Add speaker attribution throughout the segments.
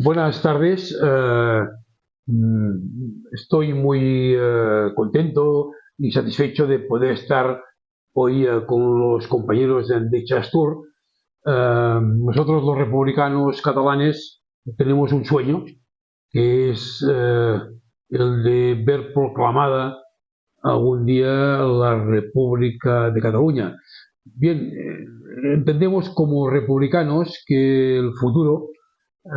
Speaker 1: Buenas tardes. Estoy muy contento y satisfecho de poder estar hoy con los compañeros de Endechas Tour. Nosotros los republicanos catalanes tenemos un sueño, que es el de ver proclamada algún día la República de Cataluña. Bien, entendemos como republicanos que el futuro,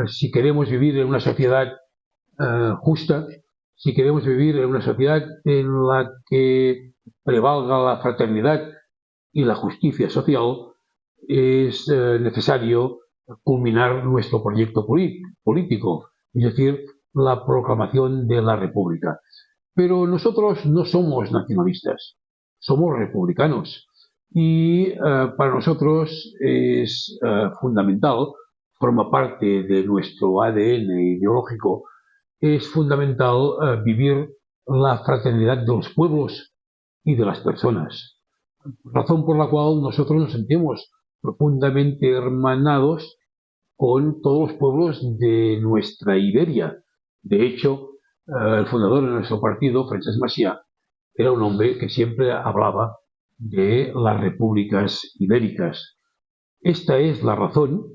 Speaker 1: si queremos vivir en una sociedad justa, si queremos vivir en una sociedad en la que prevalga la fraternidad y la justicia social, es necesario culminar nuestro proyecto político, es decir, la proclamación de la República. Pero nosotros no somos nacionalistas, somos republicanos. Y para nosotros es fundamental, forma parte de nuestro ADN ideológico, es fundamental vivir la fraternidad de los pueblos y de las personas. Razón por la cual nosotros nos sentimos profundamente hermanados con todos los pueblos de nuestra Iberia. De hecho, el fundador de nuestro partido, Francesc Macià, era un hombre que siempre hablaba de las repúblicas ibéricas. Esta es la razón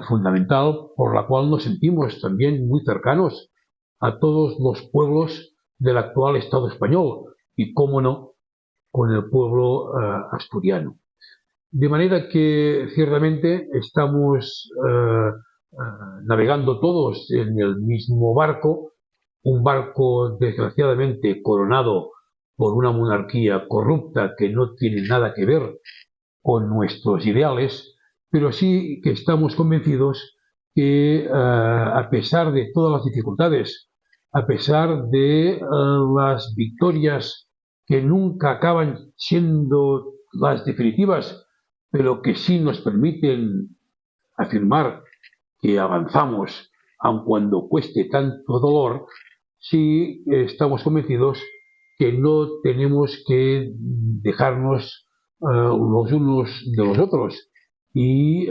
Speaker 1: fundamental por la cual nos sentimos también muy cercanos a todos los pueblos del actual Estado español y, cómo no, con el pueblo asturiano. De manera que ciertamente estamos navegando todos en el mismo barco, un barco desgraciadamente coronado por una monarquía corrupta que no tiene nada que ver con nuestros ideales, pero sí que estamos convencidos que a pesar de todas las dificultades, a pesar de las victorias que nunca acaban siendo las definitivas, pero que sí nos permiten afirmar que avanzamos, aun cuando cueste tanto dolor, sí estamos convencidos que no tenemos que dejarnos los unos de los otros y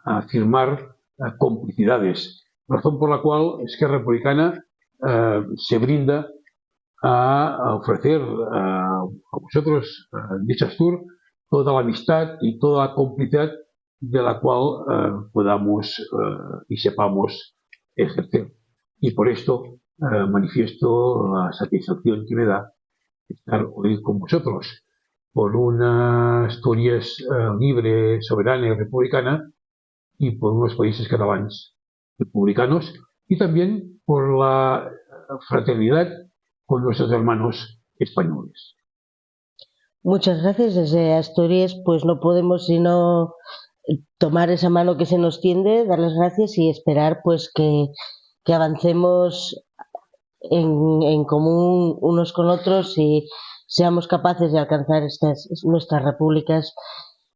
Speaker 1: afirmar complicidades. Razón por la cual Esquerra Republicana se brinda a ofrecer a vosotros, Dichas Tour, toda la amistad y toda la complicidad de la cual podamos y sepamos ejercer. Y por esto manifiesto la satisfacción que me da estar hoy con vosotros por una Asturias libre, soberana y republicana, y por unos países catalanes republicanos, y también por la fraternidad con nuestros hermanos españoles.
Speaker 2: Muchas gracias. Desde Asturias, pues no podemos sino tomar esa mano que se nos tiende, dar las gracias y esperar pues que avancemos en común unos con otros y seamos capaces de alcanzar nuestras repúblicas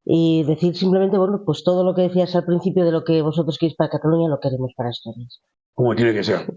Speaker 2: y decir simplemente, bueno, pues todo lo que decías al principio de lo que vosotros queréis para Cataluña lo queremos para Asturias.
Speaker 1: Como tiene que ser.